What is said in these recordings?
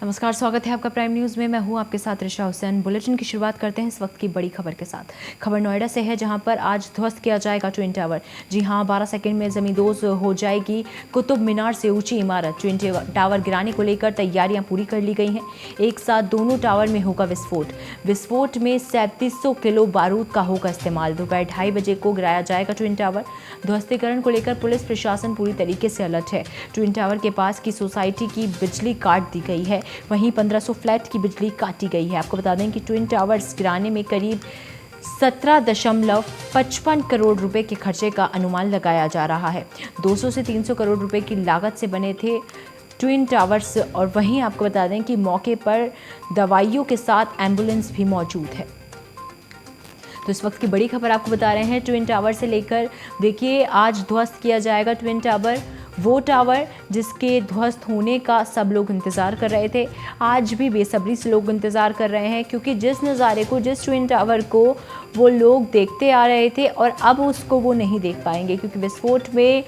नमस्कार, स्वागत है आपका प्राइम न्यूज़ में। मैं हूं आपके साथ ऋषा हुसैन। बुलेटिन की शुरुआत करते हैं इस वक्त की बड़ी खबर के साथ। खबर नोएडा से है, जहां पर आज ध्वस्त किया जाएगा ट्विन टावर। जी हां, 12 सेकंड में ज़मींदोज़ हो जाएगी कुतुब मीनार से ऊंची इमारत। ट्विन टावर गिराने को लेकर तैयारियां पूरी कर ली गई हैं। एक साथ दोनों टावर में होगा विस्फोट में 3700 किलो बारूद का होगा इस्तेमाल। दोपहर 2:30 बजे को गिराया जाएगा ट्विन टावर। ध्वस्तीकरण को लेकर पुलिस प्रशासन पूरी तरीके से अलर्ट है। ट्विन टावर के पास की सोसाइटी की बिजली काट दी गई है, वहीं 1500 फ्लैट की बिजली काटी गई है। आपको बता दें कि ट्विन टावर्स गिराने में करीब 17.55 करोड़ रुपए के खर्चे का अनुमान लगाया जा रहा है। 200 से 300 करोड़ रुपए की लागत से बने थे ट्विन टावर्स। और वहीं आपको बता दें कि मौके पर दवाइयों के साथ एम्बुलेंस भी मौजूद है। तो इस वक्त की बड़ी खबर आपको बता रहे हैं ट्विन टावर से लेकर। देखिए, आज ध्वस्त किया जाएगा ट्विन टावर, वो टावर जिसके ध्वस्त होने का सब लोग इंतज़ार कर रहे थे। आज भी बेसब्री से लोग इंतज़ार कर रहे हैं, क्योंकि जिस नज़ारे को, जिस ट्विन टावर को वो लोग देखते आ रहे थे और अब उसको वो नहीं देख पाएंगे, क्योंकि विस्फोट में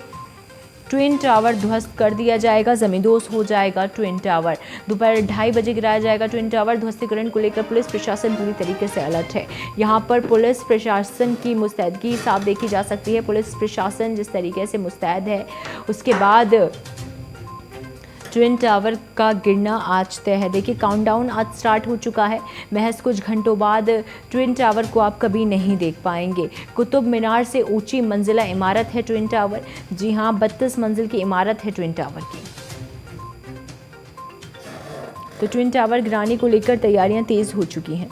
ट्विन टावर ध्वस्त कर दिया जाएगा, ज़मींदोज़ हो जाएगा ट्विन टावर। दोपहर 2:30 बजे गिराया जाएगा ट्विन टावर। ध्वस्तीकरण को लेकर पुलिस प्रशासन पूरी तरीके से अलर्ट है। यहाँ पर पुलिस प्रशासन की मुस्तैदगी साफ देखी जा सकती है। पुलिस प्रशासन जिस तरीके से मुस्तैद है, उसके बाद ट्विन टावर का गिरना आज तय है। देखिए, काउंटडाउन आज स्टार्ट हो चुका है। महज कुछ घंटों बाद ट्विन टावर को आप कभी नहीं देख पाएंगे। कुतुब मीनार से ऊंची मंजिला इमारत है ट्विन टावर। जी हां, 32 मंजिल की इमारत है ट्विन टावर की। तो ट्विन टावर गिराने को लेकर तैयारियां तेज हो चुकी हैं।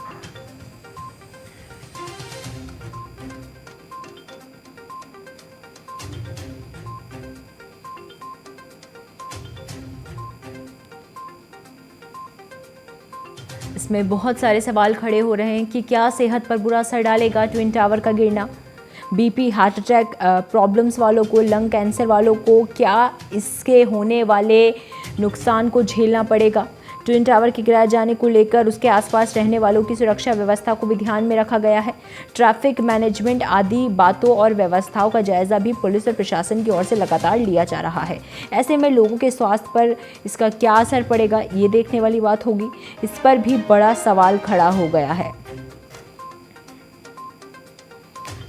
इसमें बहुत सारे सवाल खड़े हो रहे हैं कि क्या सेहत पर बुरा असर डालेगा ट्विन टावर का गिरना। बीपी, हार्ट अटैक प्रॉब्लम्स वालों को, लंग कैंसर वालों को क्या इसके होने वाले नुकसान को झेलना पड़ेगा। ट्विन टावर के गिराए जाने को लेकर उसके आसपास रहने वालों की सुरक्षा व्यवस्था को भी ध्यान में रखा गया है। ट्रैफिक मैनेजमेंट आदि बातों और व्यवस्थाओं का जायजा भी पुलिस और प्रशासन की ओर से लगातार लिया जा रहा है। ऐसे में लोगों के स्वास्थ्य पर इसका क्या असर पड़ेगा, ये देखने वाली बात होगी। इस पर भी बड़ा सवाल खड़ा हो गया है।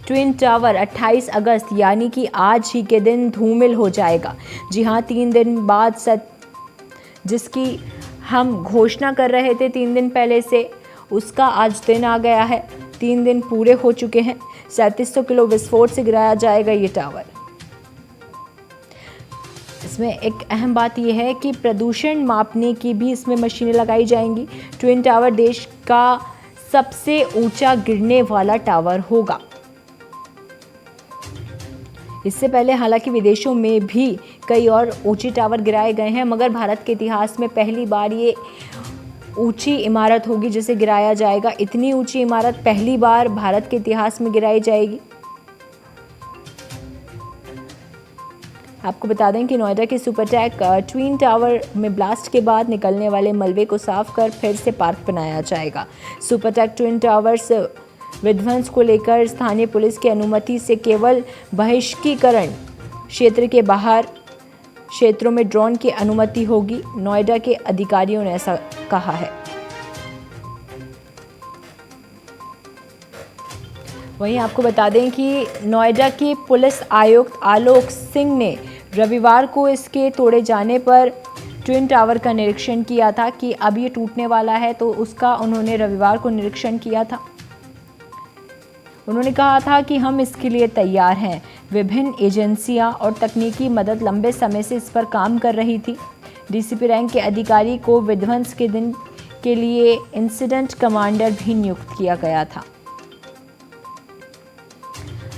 ट्विन टावर 28 अगस्त यानी कि आज ही के दिन धूमिल हो जाएगा। जी हाँ, 3 दिन बाद जिसकी हम घोषणा कर रहे थे 3 दिन पहले से, उसका आज दिन आ गया है। 3 दिन पूरे हो चुके हैं। 3700 किलो विस्फोट से गिराया जाएगा ये टावर। इसमें एक अहम बात यह है कि प्रदूषण मापने की भी इसमें मशीनें लगाई जाएंगी। ट्विन टावर देश का सबसे ऊंचा गिरने वाला टावर होगा। इससे पहले हालांकि विदेशों में भी कई और ऊंची टावर गिराए गए हैं, मगर भारत के इतिहास में पहली बार ये ऊंची इमारत होगी जिसे गिराया जाएगा। इतनी ऊंची इमारत पहली बार भारत के इतिहास में गिराई जाएगी। आपको बता दें कि नोएडा के सुपरटेक ट्विन टावर में ब्लास्ट के बाद निकलने वाले मलबे को साफ कर फिर से पार्क बनाया जाएगा। सुपरटेक ट्विन टावर्स विध्वंस को लेकर स्थानीय पुलिस की अनुमति से केवल बहिष्कीकरण क्षेत्र के बाहर क्षेत्रों में ड्रोन की अनुमति होगी। नोएडा के अधिकारियों ने ऐसा कहा है। वहीं आपको बता दें कि नोएडा के पुलिस आयुक्त आलोक सिंह ने रविवार को इसके तोड़े जाने पर ट्विन टावर का निरीक्षण किया था कि अब ये टूटने वाला है, तो उसका उन्होंने रविवार को निरीक्षण किया था। उन्होंने कहा था कि हम इसके लिए तैयार हैं। विभिन्न एजेंसियां और तकनीकी मदद लंबे समय से इस पर काम कर रही थी। डीसीपी रैंक के अधिकारी को विध्वंस के दिन के लिए इंसिडेंट कमांडर भी नियुक्त किया गया था।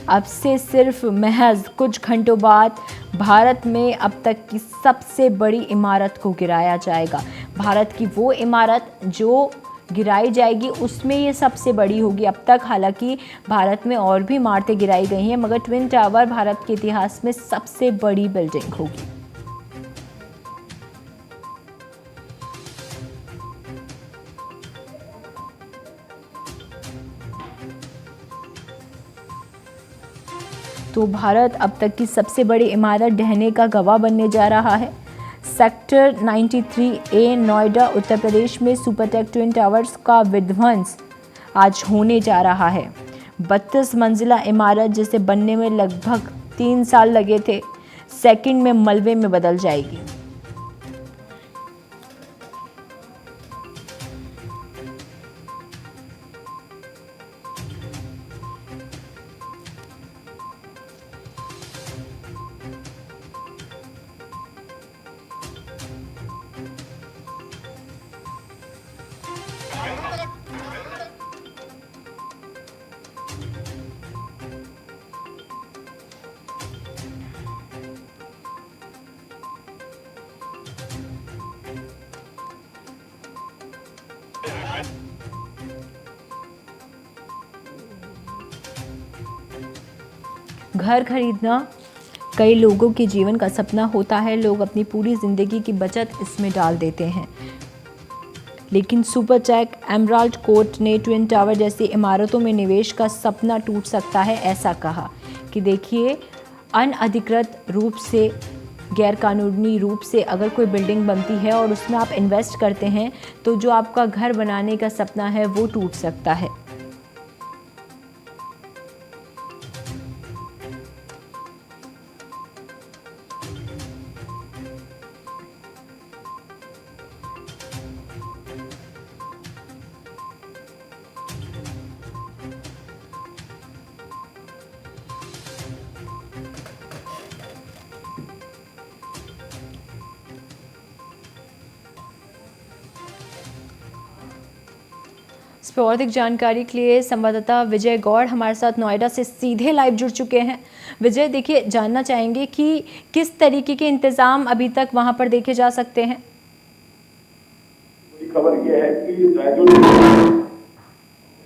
अब से सिर्फ महज कुछ घंटों बाद भारत में अब तक की सबसे बड़ी इमारत को गिराया जाएगा। भारत की वो इमारत जो गिराई जाएगी उसमें ये सबसे बड़ी होगी। अब तक हालांकि भारत में और भी इमारतें गिराई गई हैं, मगर ट्विन टावर भारत के इतिहास में सबसे बड़ी बिल्डिंग होगी। तो भारत अब तक की सबसे बड़ी इमारत ढहने का गवाह बनने जा रहा है। सेक्टर 93A नोएडा उत्तर प्रदेश में सुपरटेक ट्विन टावर्स का विध्वंस आज होने जा रहा है। 32 मंजिला इमारत जिसे बनने में लगभग 3 साल लगे थे, सेकंड में मलबे में बदल जाएगी। घर खरीदना कई लोगों के जीवन का सपना होता है। लोग अपनी पूरी ज़िंदगी की बचत इसमें डाल देते हैं, लेकिन सुपरटेक एमराल्ड कोर्ट ने ट्विन टावर जैसी इमारतों में निवेश का सपना टूट सकता है। ऐसा कहा कि देखिए, अनअधिकृत रूप से, गैरकानूनी रूप से अगर कोई बिल्डिंग बनती है और उसमें आप इन्वेस्ट करते हैं तो जो आपका घर बनाने का सपना है वो टूट सकता है। इस पर और अधिक जानकारी के लिए संवाददाता विजय गौड़ हमारे साथ नोएडा से सीधे लाइव जुड़ चुके हैं। विजय, देखिए, जानना चाहेंगे कि किस तरीके के इंतजाम अभी तक वहां पर देखे जा सकते हैं। खबर यह है कि जो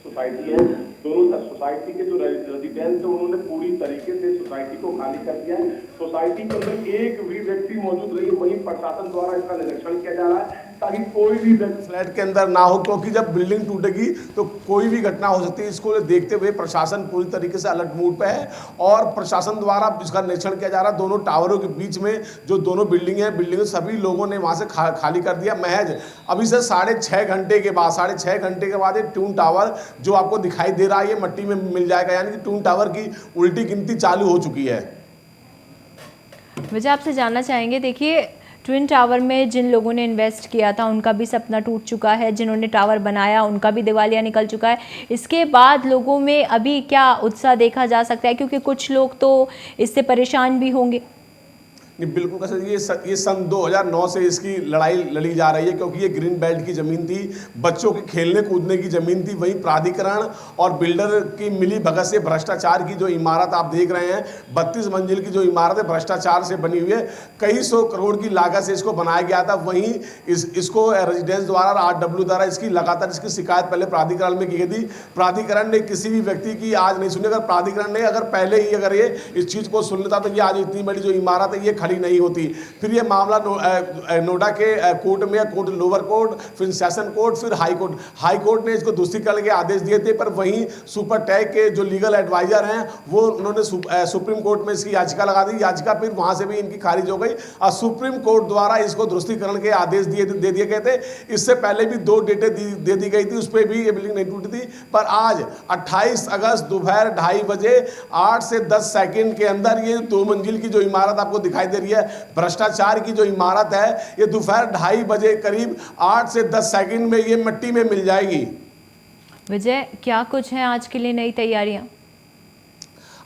सोसाइटी है, दोनों सोसाइटी के जो रेजिडेंट्स है उन्होंने पूरी तरीके से सोसाइटी को खाली कर दिया है। सोसाइटी के अंदर एक भी व्यक्ति मौजूद नहीं, वहीं प्रशासन द्वारा इसका निरीक्षण किया जा रहा है ताकि कोई भी व्यक्ति फ्लैट के अंदर ना हो, क्योंकि जब बिल्डिंग टूटेगी तो कोई भी घटना हो सकती है। इसको देखते हुए प्रशासन पूरी तरीके से अलर्ट मोड पे है और प्रशासन द्वारा इसका निरीक्षण किया जा रहा है। दोनों टावरों के बीच में जो दोनों बिल्डिंग सभी लोगों ने वहां से खाली कर दिया। महज अभी से 6.5 घंटे के बाद एक ट्विन टावर जो आपको दिखाई दे रहा है ये मट्टी में मिल जाएगा, यानी कि ट्विन टावर की उल्टी गिनती चालू हो चुकी है। विजय, आपसे जानना चाहेंगे, देखिए, ट्विन टावर में जिन लोगों ने इन्वेस्ट किया था उनका भी सपना टूट चुका है, जिन्होंने टावर बनाया उनका भी दिवालिया निकल चुका है। इसके बाद लोगों में अभी क्या उत्साह देखा जा सकता है, क्योंकि कुछ लोग तो इससे परेशान भी होंगे। बिल्कुल कैसे ये सन 2009 से इसकी लड़ाई लड़ी जा रही है, क्योंकि ये ग्रीन बेल्ट की ज़मीन थी, बच्चों के खेलने कूदने की ज़मीन थी। वहीं प्राधिकरण और बिल्डर की मिली भगत से भ्रष्टाचार की जो इमारत आप देख रहे हैं, 32 मंजिल की जो इमारत है, भ्रष्टाचार से बनी हुई है। कई 100 करोड़ की लागत से इसको बनाया गया था। वहीं इसको रेजिडेंस द्वारा, RW द्वारा इसकी लगातार इसकी शिकायत पहले प्राधिकरण में की गई थी। प्राधिकरण ने किसी भी व्यक्ति की आज नहीं सुनी। अगर प्राधिकरण ने पहले ही ये इस चीज़ को सुन लेता तो ये आज इतनी बड़ी जो इमारत है ये खड़ी नहीं होती। फिर ये मामला नोएडा के कोर्ट में, कोर्ट लोअर कोर्ट, फिर सेशन कोर्ट, फिर हाई कोर्ट ने इसको दोषी करने के आदेश दिए थे। पर वहीं सुपरटेक के जो लीगल एडवाइजर हैं वो उन्होंने सुप्रीम कोर्ट में इसकी याचिका लगा दी। याचिका फिर वहां से भी इनकी खारिज हो गई और सुप्रीम कोर्ट द्वारा इसको ध्वस्तीकरण के आदेश दे दिए गए थे। इससे पहले भी 2 डेटें दे दी गई थी, उस पर भी ये बिल्डिंग नहीं टूटी थी। पर आज 28 अगस्त दोपहर 2:30 बजे 8 से 10 सेकंड के अंदर ये 2 मंजिल की जो इमारत आपको दिखाई दे रही है, भ्रष्टाचार की जो इमारत है, ये दोपहर 2:30 बजे करीब 8 से 10 सेकंड में ये मिट्टी में मिल जाएगी। विजय, क्या कुछ है आज के लिए नई तैयारियां?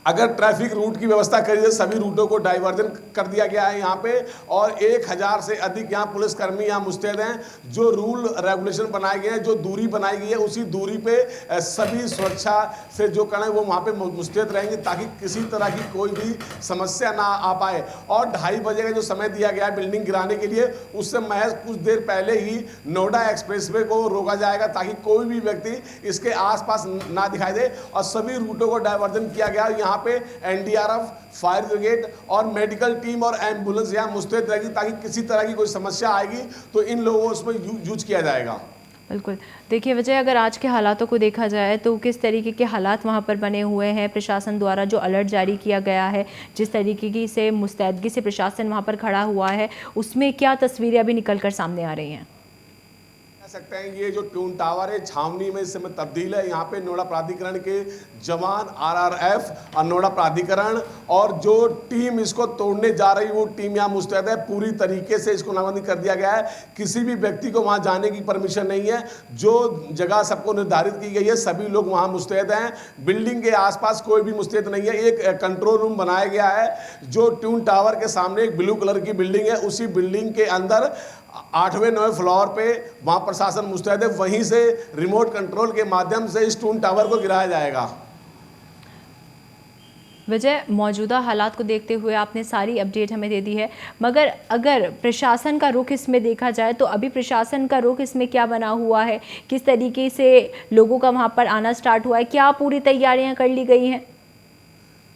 अगर ट्रैफिक रूट की व्यवस्था करी जाए, सभी रूटों को डाइवर्जन कर दिया गया है यहाँ पे, और 1000 से अधिक यहाँ पुलिसकर्मी यहाँ मुस्तैद हैं। जो रूल रेगुलेशन बनाए गए हैं, जो दूरी बनाई गई है, उसी दूरी पे सभी सुरक्षा से जो करें वो वहाँ पे मुस्तैद रहेंगे ताकि किसी तरह की कोई भी समस्या ना आ पाए। और 2:30 बजे का जो समय दिया गया है बिल्डिंग गिराने के लिए, उससे महज कुछ देर पहले ही नोएडा एक्सप्रेसवे को रोका जाएगा ताकि कोई भी व्यक्ति इसके आसपास ना दिखाई दे। और सभी रूटों को डाइवर्जन किया गया। यहाँ पे NDRF, फायर ब्रिगेड और मेडिकल टीम और एम्बुलेंस यहाँ मुस्तैद रहेगी ताकि किसी तरह की कोई समस्या आएगी तो इन लोगों उसमें यूज किया जाएगा। बिल्कुल। देखिए विजय, अगर आज के हालातों को देखा जाए तो किस तरीके के हालात वहाँ पर बने हुए हैं, प्रशासन द्वारा जो अलर्ट जारी किया गया है, जिस तरीके की से मुस्तैदगी से प्रशासन वहाँ पर खड़ा हुआ है, उसमें क्या तस्वीरें अभी निकल कर सामने आ रही हैं? कह सकते हैं ये जो ट्यून टावर है छावनी में इस समय तब्दील है। यहाँ पे नोएडा प्राधिकरण के जवान, आरआरएफ और नोएडा प्राधिकरण और जो टीम इसको तोड़ने जा रही वो टीम यहाँ मुस्तैद है। पूरी तरीके से इसको नाकाबंदी कर दिया गया है। किसी भी व्यक्ति को वहाँ जाने की परमिशन नहीं है। जो जगह सबको निर्धारित की गई है सभी लोग वहाँ मुस्तैद हैं। बिल्डिंग के आसपास कोई भी मुस्तैद नहीं है। एक कंट्रोल रूम बनाया गया है जो ट्यून टावर के सामने एक ब्लू कलर की बिल्डिंग है। उसी बिल्डिंग के अंदर 8वें 9वें फ्लोर पे वहां प्रशासन मुस्तैद है। वहीं से रिमोट कंट्रोल के माध्यम से इस टून टावर को गिराया जाएगा। विजय, मौजूदा हालात को देखते हुए आपने सारी अपडेट हमें दे दी है, मगर अगर प्रशासन का रुख इसमें देखा जाए तो अभी प्रशासन का रुख इसमें क्या बना हुआ है? किस तरीके से लोगों का वहाँ पर आना स्टार्ट हुआ है? क्या पूरी तैयारियाँ कर ली गई हैं?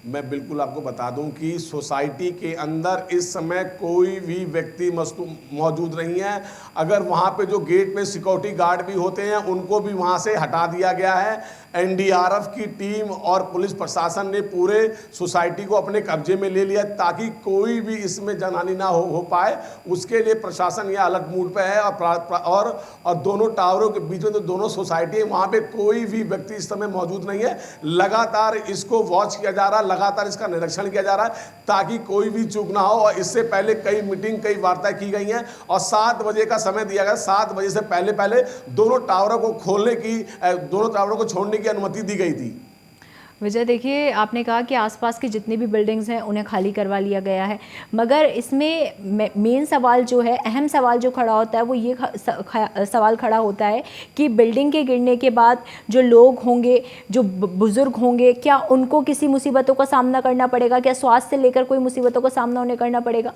मैं बिल्कुल आपको बता दूं कि सोसाइटी के अंदर इस समय कोई भी व्यक्ति मौजूद नहीं है। अगर वहां पे जो गेट पे सिक्योरिटी गार्ड भी होते हैं उनको भी वहां से हटा दिया गया है। एनडीआरएफ की टीम और पुलिस प्रशासन ने पूरे सोसाइटी को अपने कब्जे में ले लिया ताकि कोई भी इसमें जनहानि ना हो पाए। उसके लिए प्रशासन यह अलर्ट मूड पे है और दोनों टावरों के बीच में जो दोनों सोसाइटी है वहां पे कोई भी व्यक्ति इस समय मौजूद नहीं है। लगातार इसको वॉच किया जा रहा है, लगातार इसका निरीक्षण किया जा रहा है ताकि कोई भी चूक ना हो। और इससे पहले कई मीटिंग, कई वार्ता की गई हैं और 7 बजे का समय दिया गया। 7 बजे से पहले दोनों टावरों को खोलने की, दोनों टावरों को छोड़ने की अनुमति दी गई थी। विजय, देखिए आपने कहा कि आसपास की जितनी भी बिल्डिंग्स हैं उन्हें खाली करवा लिया गया है, मगर इसमें मेन सवाल जो है, अहम सवाल जो खड़ा होता है वो ये सवाल खड़ा होता है कि बिल्डिंग के गिरने के बाद जो लोग होंगे, जो बुज़ुर्ग होंगे, क्या उनको किसी मुसीबतों का सामना करना पड़ेगा? क्या स्वास्थ्य से लेकर कोई मुसीबतों का सामना उन्हें करना पड़ेगा?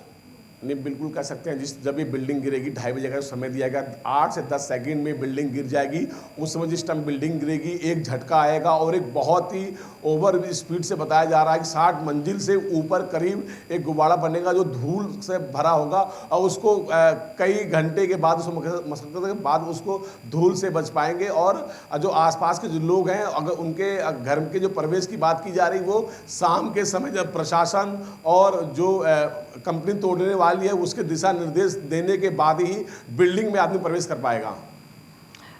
नहीं, बिल्कुल कर सकते हैं। जब ये बिल्डिंग गिरेगी 2:30 बजे का समय दिया गया, 8 से 10 सेकंड में बिल्डिंग गिर जाएगी। उस समय जिस टाइम बिल्डिंग गिरेगी एक झटका आएगा और एक बहुत ही ओवर स्पीड से बताया जा रहा है कि 60 मंजिल से ऊपर करीब एक गुब्बारा बनेगा जो धूल से भरा होगा और उसको कई घंटे के बाद, उसको मशक्कत के बाद उसको धूल से बच पाएंगे। और जो आसपास के जो लोग हैं, अगर उनके घर के जो प्रवेश की बात की जा रही वो शाम के समय जब प्रशासन और जो कंपनी तोड़ने वाली है उसके दिशा निर्देश देने के बाद ही बिल्डिंग में आदमी प्रवेश कर पाएगा।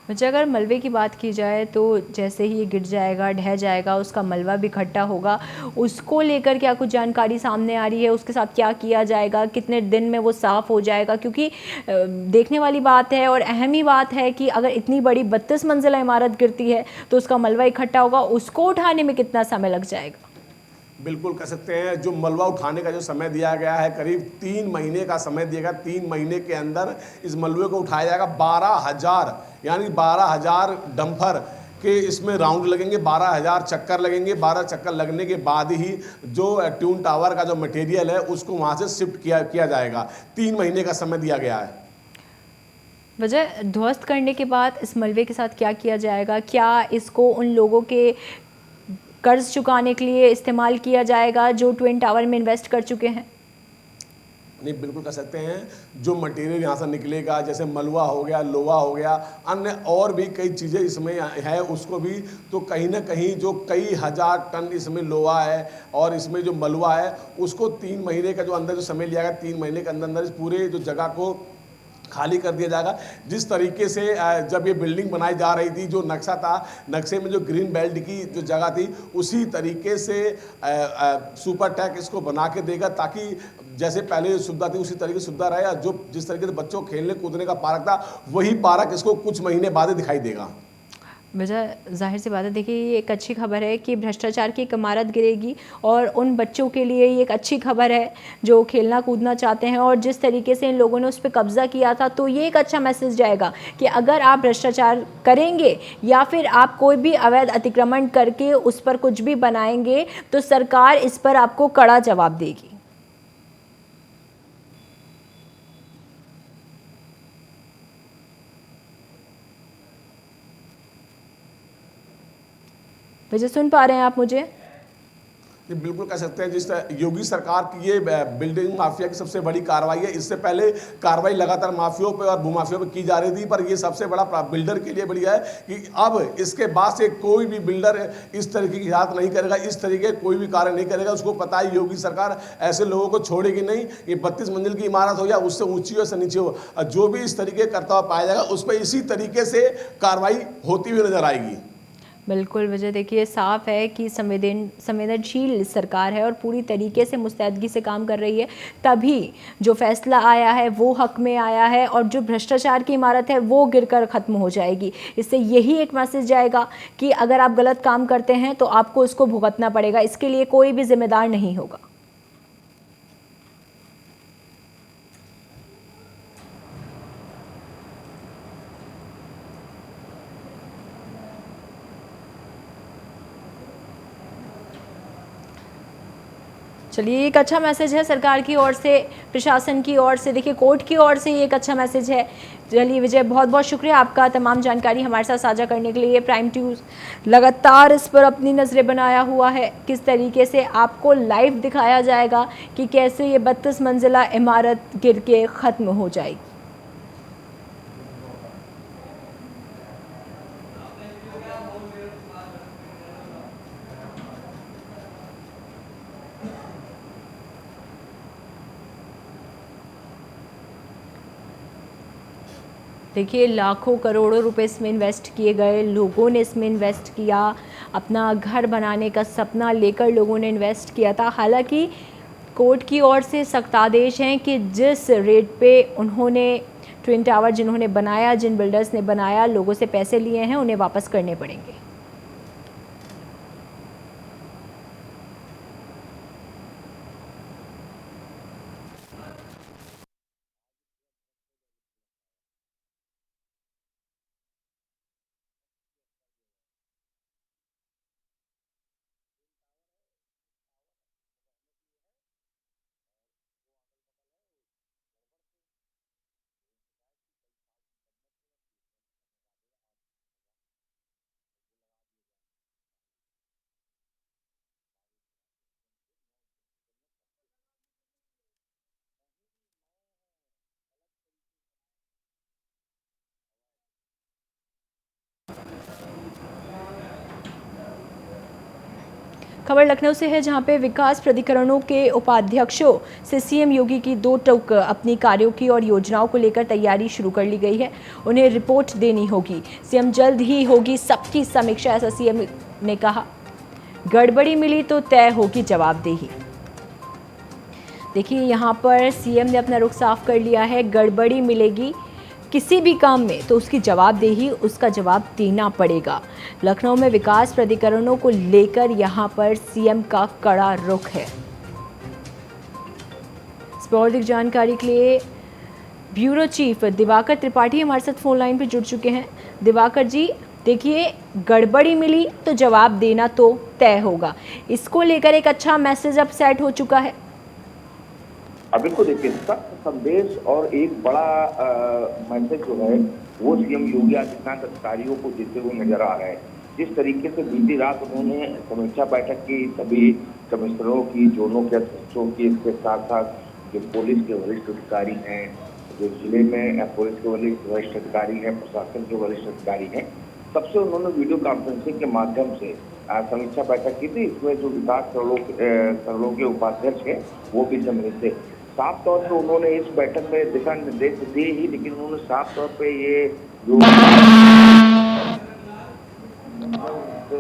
वैसे अगर मलबे की बात की जाए तो जैसे ही ये गिर जाएगा, ढह जाएगा, उसका मलबा भी इकट्ठा होगा, उसको लेकर क्या कुछ जानकारी सामने आ रही है? उसके साथ क्या किया जाएगा? कितने दिन में वो साफ़ हो जाएगा? क्योंकि देखने वाली बात है और अहम ही बात है कि अगर इतनी बड़ी 32 मंजिला इमारत गिरती है तो उसका मलबा इकट्ठा होगा, उसको उठाने में कितना समय लग जाएगा? बिल्कुल कह सकते हैं। जो मलबा उठाने का जो समय दिया गया है करीब 3 महीने का समय दिया गया। 3 महीने के अंदर इस मलबे को उठाया जाएगा। 12,000 यानी 12,000 डंपर के इसमें राउंड लगेंगे, 12,000 चक्कर लगेंगे। 12 चक्कर लगने के बाद ही जो ट्यून टावर का जो मटेरियल है उसको वहाँ से शिफ्ट किया जाएगा। 3 महीने का समय दिया गया है। वजह ध्वस्त करने के बाद इस मलबे के साथ क्या किया जाएगा? क्या इसको उन लोगों के कर्ज चुकाने के लिए इस्तेमाल किया जाएगा जो ट्विन टावर में इन्वेस्ट कर चुके हैं? नहीं, बिल्कुल कर सकते हैं। जो मटेरियल यहाँ से निकलेगा, जैसे मलबा हो गया, लोहा हो गया, अन्य और भी कई चीज़ें इसमें है, उसको भी तो कहीं ना कहीं जो कई हज़ार टन इसमें लोहा है और इसमें जो मलबा है उसको 3 महीने का जो अंदर जो समय लिया गया, 3 महीने के अंदर इस पूरे जो जगह को खाली कर दिया जाएगा। जिस तरीके से जब ये बिल्डिंग बनाई जा रही थी, जो नक्शा था, नक्शे में जो ग्रीन बेल्ट की जो जगह थी उसी तरीके से सुपर टैक इसको बना के देगा ताकि जैसे पहले सुविधा थी उसी तरीके से सुविधा रहे। जो जिस तरीके से बच्चों को खेलने कूदने का पार्क था वही पार्क इसको कुछ महीने बाद ही दिखाई देगा। वजह जाहिर सी बात है, देखिए ये एक अच्छी खबर है कि भ्रष्टाचार की एक इमारत गिरेगी और उन बच्चों के लिए ये एक अच्छी खबर है जो खेलना कूदना चाहते हैं। और जिस तरीके से इन लोगों ने उस पर कब्ज़ा किया था तो ये एक अच्छा मैसेज जाएगा कि अगर आप भ्रष्टाचार करेंगे या फिर आप कोई भी अवैध अतिक्रमण करके उस पर कुछ भी बनाएंगे तो सरकार इस पर आपको कड़ा जवाब देगी। वजह सुन पा रहे हैं आप मुझे? जी, बिल्कुल कह सकते हैं। जिस योगी सरकार की ये बिल्डिंग माफिया की सबसे बड़ी कार्रवाई है। इससे पहले कार्रवाई लगातार माफियाओं पे और भूमाफियों पे की जा रही थी, पर ये सबसे बड़ा बिल्डर के लिए बढ़िया है कि अब इसके बाद से कोई भी बिल्डर इस तरीके की हिरासत नहीं करेगा, इस तरीके कोई भी कार्य नहीं करेगा। उसको पता है योगी सरकार ऐसे लोगों को छोड़ेगी नहीं। ये 32 मंजिल की इमारत हो या उससे ऊंची हो, से नीचे हो, जो भी इस तरीके करता हुआ पाया जाएगा उस पर इसी तरीके से कार्रवाई होती हुई नजर आएगी। बिल्कुल वजह देखिए साफ है कि संवेदनशील सरकार है और पूरी तरीके से मुस्तैदगी से काम कर रही है, तभी जो फैसला आया है वो हक में आया है और जो भ्रष्टाचार की इमारत है वो गिरकर ख़त्म हो जाएगी। इससे यही एक मैसेज जाएगा कि अगर आप गलत काम करते हैं तो आपको उसको भुगतना पड़ेगा, इसके लिए कोई भी जिम्मेदार नहीं होगा। चलिए एक अच्छा मैसेज है सरकार की ओर से, प्रशासन की ओर से, देखिए कोर्ट की ओर से ये एक अच्छा मैसेज है। चलिए विजय, बहुत बहुत शुक्रिया आपका तमाम जानकारी हमारे साथ साझा करने के लिए। प्राइम न्यूज़ लगातार इस पर अपनी नज़रें बनाया हुआ है, किस तरीके से आपको लाइव दिखाया जाएगा कि कैसे ये 32 मंजिला इमारत गिर के ख़त्म हो जाएगी। देखिए लाखों करोड़ों रुपए इसमें इन्वेस्ट किए गए, लोगों ने इसमें इन्वेस्ट किया, अपना घर बनाने का सपना लेकर लोगों ने इन्वेस्ट किया था। हालांकि कोर्ट की ओर से सख्त आदेश हैं कि जिस रेट पे उन्होंने ट्विन टावर जिन्होंने बनाया, जिन बिल्डर्स ने बनाया, लोगों से पैसे लिए हैं, उन्हें वापस करने पड़ेंगे। खबर लखनऊ से है, जहां पे विकास प्राधिकरणों के उपाध्यक्षों से सीएम योगी की दो टूक अपनी कार्यों की और योजनाओं को लेकर तैयारी शुरू कर ली गई है। उन्हें रिपोर्ट देनी होगी, सीएम जल्द ही होगी सबकी समीक्षा, ऐसा सीएम ने कहा। गड़बड़ी मिली तो तय होगी जवाबदेही। देखिए यहाँ पर सीएम ने अपना रुख साफ कर लिया है, गड़बड़ी मिलेगी किसी भी काम में तो उसकी जवाबदेही, उसका जवाब देना पड़ेगा। लखनऊ में विकास प्राधिकरणों को लेकर यहाँ पर सीएम का कड़ा रुख है। इस पर अधिक जानकारी के लिए ब्यूरो चीफ दिवाकर त्रिपाठी हमारे साथ फोन लाइन पर जुड़ चुके हैं। दिवाकर जी, देखिए गड़बड़ी मिली तो जवाब देना तो तय होगा, इसको लेकर एक अच्छा मैसेज अब सेट हो चुका है। अभी को देखिए सख्त संदेश और एक बड़ा मैसेज जो है वो सीएम योगी आदित्यनाथ अधिकारियों को देते हुए नजर आ रहा है। जिस तरीके से बीती रात उन्होंने समीक्षा बैठक की, सभी कमिश्नरों की, जोनों के अध्यक्षों की, इसके साथ साथ जो पुलिस के वरिष्ठ अधिकारी हैं, जो जिले में पुलिस के वरिष्ठ अधिकारी हैं, प्रशासन के वरिष्ठ अधिकारी हैं, सबसे उन्होंने वीडियो कॉन्फ्रेंसिंग के माध्यम से समीक्षा बैठक की थी। इसमें जो विकास करोड़ों के उपाध्यक्ष हैं वो भी सम्मिलित थे। साफ तौर पे उन्होंने इस बैठक में दिशा निर्देश दिए ही, लेकिन उन्होंने साफ तौर पे ये जो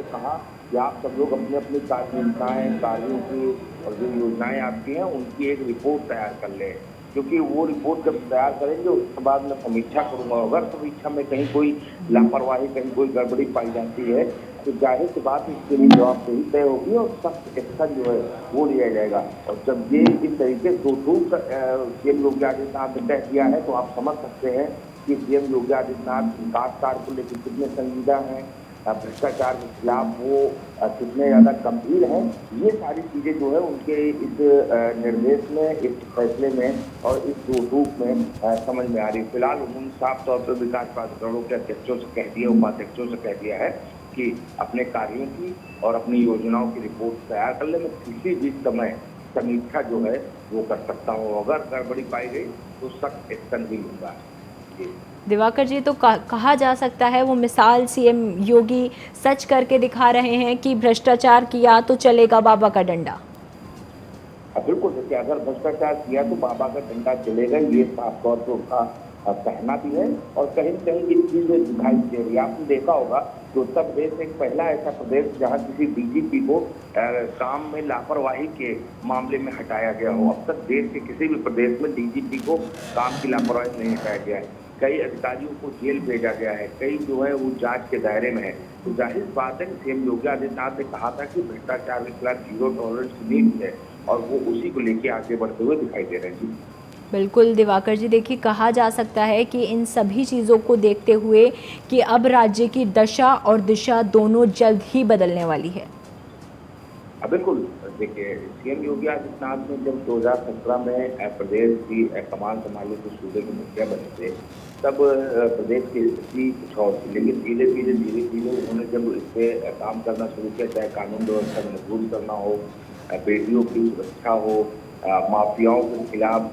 कहा कि आप सब लोग अपनी अपनी कार्ययोजनाएं, कार्यों की और जो योजनाएं आपकी हैं उनकी एक रिपोर्ट तैयार कर लें, क्योंकि वो रिपोर्ट जब तैयार करेंगे उसके बाद मैं समीक्षा करूंगा। अगर समीक्षा में कहीं कोई लापरवाही, कहीं कोई गड़बड़ी पाई जाती है तो जाहिर सी बात इसके लिए जवाबदेही तय होगी और सख्त एक्शन जो है वो लिया जाएगा। और जब ये इस तरीके से सीएम योगी आदित्यनाथ ने तय किया है तो आप समझ सकते हैं कि सीएम योगी आदित्यनाथ विकास कार्य को लेकर कितने संजीदा हैं, भ्रष्टाचार के खिलाफ वो कितने ज़्यादा गंभीर हैं। ये सारी चीज़ें जो है उनके इस निर्देश में, इस फैसले में और इस रूप में समझ में आ रही है। फिलहाल उन्होंने साफ तौर पर विकास प्राधिकरणों के अध्यक्षों से कह दिया, उपाध्यक्षों से कह दिया है उसकी अपने कार्यों की और अपनी योजनाओं की रिपोर्ट तैयार कर ले। मैं किसी भी समय समीक्षा जो है वो कर सकता हूँ। अगर गड़बड़ी पाई गई तो सख्त एक्शन भी लूंगा। जी। दिवाकर जी, तो कहा जा सकता है वो मिसाल सीएम योगी सच करके दिखा रहे हैं कि भ्रष्टाचार किया तो चलेगा बाबा का डंडा। बिल्कुल देखिए, अगर भ्रष्टाचार किया तो बाबा का डंडा चलेगा, ये साफ तौर पर उसका कहना भी है। और कहीं न कहीं ये चीजें दिखाई दे रही है। आपने देखा होगा कि उत्तर प्रदेश एक पहला ऐसा प्रदेश जहां किसी डीजीपी को काम में लापरवाही के मामले में हटाया गया हो। अब तक देश के किसी भी प्रदेश में डीजीपी को काम की लापरवाही नहीं हटाया गया है। कई अधिकारियों को जेल भेजा गया है, कई जो है वो जांच के दायरे में है। तो जाहिर बात है कि सीएम योगी आदित्यनाथ ने कहा था कि भ्रष्टाचार के खिलाफ जीरो टॉलरेंस की नीति है और वो उसी को लेके आगे बढ़ते हुए दिखाई दे रहे हैं। जी बिल्कुल दिवाकर जी, देखिए कहा जा सकता है कि इन सभी चीज़ों को देखते हुए कि अब राज्य की दशा और दिशा दोनों जल्द ही बदलने वाली है। बिल्कुल देखिए, सीएम योगी आदित्यनाथ ने जब 2017 में प्रदेश की कमान संभाली तो सूबे के मुखिया बने थे, तब प्रदेश की स्थिति कुछ और थी। लेकिन धीरे धीरे उन्होंने जब इस पर काम करना शुरू किया, चाहे कानून व्यवस्था को मजबूत करना हो, बेटियों की सुरक्षा हो, माफियाओं के खिलाफ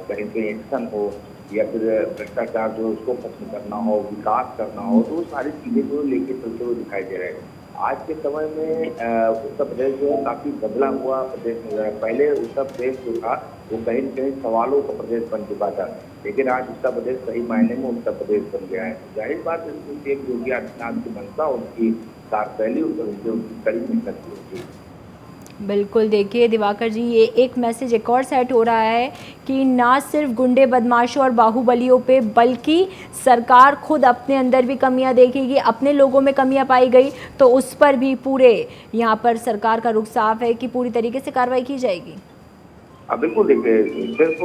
कहीं कहीं एक्शन हो, या फिर भ्रष्टाचार जो उसको खत्म करना हो, विकास करना हो, तो वो सारी चीजें जो लेके चलते हुए दिखाई दे रहे हैं। आज के समय में उत्तर प्रदेश जो है काफी बदला हुआ प्रदेश नजर है। पहले उत्तर प्रदेश जो था वो कहीं न कहीं सवालों का प्रदेश बन चुका था, लेकिन आज उत्तर प्रदेश सही मायने में उत्तर प्रदेश बन गया है। जाहिर बात है सीएम योगी आदित्यनाथ की मनसा, उनकी कार्यशैली, उनकी कड़ी मेहनत होती है। बिल्कुल, देखिए दिवाकर जी, ये एक मैसेज एक और सेट हो रहा है कि ना सिर्फ गुंडे बदमाशों और बाहुबलियों पे, बल्कि सरकार खुद अपने अंदर भी कमियां देखेगी। अपने लोगों में कमियां पाई गई तो उस पर भी पूरे यहाँ पर सरकार का रुख साफ है कि पूरी तरीके से कार्रवाई की जाएगी। बिल्कुल देखिए, सिर्फ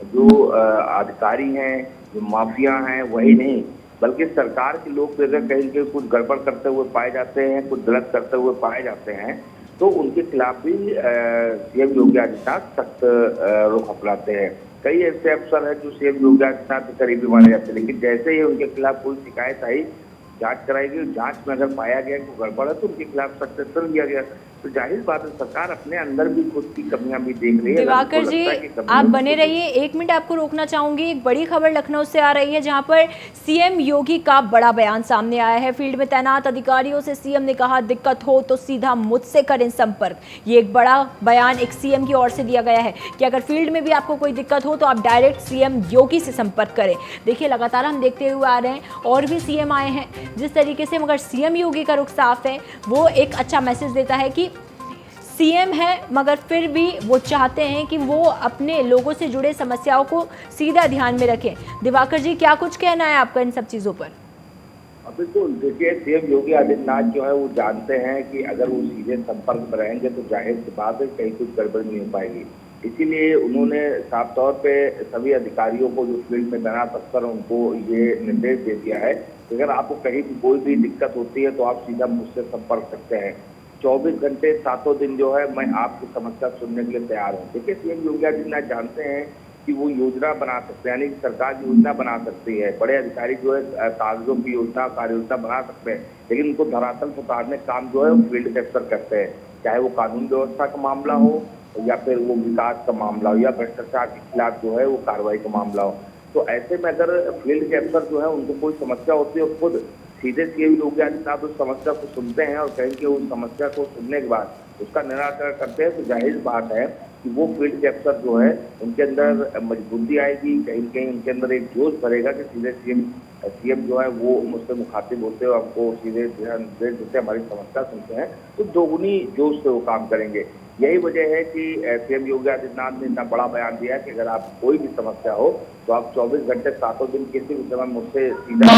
जो अधिकारी हैं, जो माफिया हैं, वही नहीं, बल्कि सरकार के लोग भी अगर कहीं के कुछ गड़बड़ करते हुए पाए जाते हैं, कुछ गलत करते हुए पाए जाते हैं, तो उनके खिलाफ भी सीएम योगी आदित्यनाथ सख्त रुख अपनाते हैं। कई ऐसे अफसर हैं जो सीएम योगी आदित्यनाथ के करीबी माने जाते हैं, लेकिन जैसे ही उनके खिलाफ कोई शिकायत आई, जांच कराई गई, जांच में अगर पाया गया कि गड़बड़ है तो उनके खिलाफ सख्त एक्शन लिया गया। तो जाहिर बात है सरकार अपने अंदर भी खुद की कमियां भी देख रही है। दिवाकर जी, आप बने रहिए, एक मिनट आपको रोकना चाहूंगी। एक बड़ी खबर लखनऊ से आ रही है जहां पर सीएम योगी का बड़ा बयान सामने आया है। फील्ड में तैनात अधिकारियों से सीएम ने कहा, दिक्कत हो तो सीधा मुझसे करें संपर्क। ये एक बड़ा बयान एक सीएम की ओर से दिया गया है कि अगर फील्ड में भी आपको कोई दिक्कत हो तो आप डायरेक्ट सीएम योगी से संपर्क करें। देखिए लगातार हम देखते हुए आ रहे हैं और भी सीएम आए हैं जिस तरीके से, मगर सीएम योगी का रुख साफ है। वो एक अच्छा मैसेज देता है कि सीएम है मगर फिर भी वो चाहते हैं कि वो अपने लोगों से जुड़े समस्याओं को सीधा ध्यान में रखें। दिवाकर जी, क्या कुछ कहना है आपका इन सब चीज़ों पर? बिल्कुल देखिए, सीएम योगी आदित्यनाथ जो है वो जानते हैं कि अगर वो सीधे संपर्क में रहेंगे तो जाहिर सी बात है कहीं कुछ गड़बड़ नहीं हो पाएगी। इसीलिए उन्होंने साफ तौर पे सभी अधिकारियों को, जो फील्ड में तैनात अफसर, उनको ये निर्देश दे दिया है कि अगर आपको कहीं भी कोई भी दिक्कत होती है तो आप सीधा मुझसे संपर्क करते हैं। 24 घंटे 7 दिन जो है मैं आपकी समस्या सुनने के लिए तैयार हूँ। देखिए, सीएम योगी आदित्यनाथ जानते हैं कि वो योजना बना सकते हैं, यानी कि सरकार योजना बना सकती है। बड़े अधिकारी जो है कागजों की योजना, कार्य योजना बना सकते हैं, लेकिन उनको धरातल पर उतारने काम जो है वो फील्ड के अफसर करते हैं। चाहे वो कानून व्यवस्था का मामला हो, या फिर वो विकास का मामला हो, या भ्रष्टाचार के खिलाफ जो है वो कार्रवाई का मामला हो। तो ऐसे में अगर फील्ड के अफसर जो है उनको कोई समस्या होती है, खुद सीधे सीएम योगी आदित्यनाथ उस समस्या को सुनते हैं और कहीं के उस समस्या को सुनने के बाद उसका निराकरण करते हैं, तो जाहिर बात है कि वो फील्ड के अफसर जो है उनके अंदर मजबूती आएगी, कहीं कहीं उनके अंदर एक जोश भरेगा कि सीधे सीएम जो है वो मुझसे मुखातिब होते हैं, हमको सीधे निर्देश देते, हमारी समस्या सुनते हैं, तो दोगुनी जोश से वो काम करेंगे। यही वजह है कि सीएम योगी आदित्यनाथ ने इतना बड़ा बयान दिया है कि अगर आप कोई भी समस्या हो तो आप 24 घंटे 7 दिन किसी भी समय मुझसे सीधा।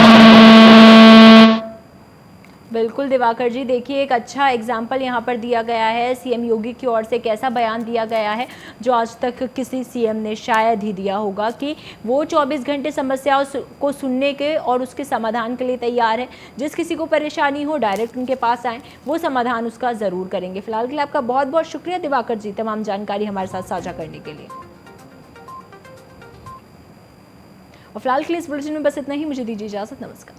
बिल्कुल दिवाकर जी, देखिए एक अच्छा एग्जाम्पल यहाँ पर दिया गया है सीएम योगी की ओर से। कैसा बयान दिया गया है जो आज तक किसी सीएम ने शायद ही दिया होगा, कि वो 24 घंटे समस्याओं को सुनने के और उसके समाधान के लिए तैयार है। जिस किसी को परेशानी हो डायरेक्ट उनके पास आएँ, वो समाधान उसका ज़रूर करेंगे। फिलहाल के लिए आपका बहुत बहुत शुक्रिया दिवाकर जी, तमाम जानकारी हमारे साथ साझा करने के लिए। और फिलहाल के लिए इस बुलेटिन में बस इतना ही। मुझे दीजिए इजाज़त, नमस्कार।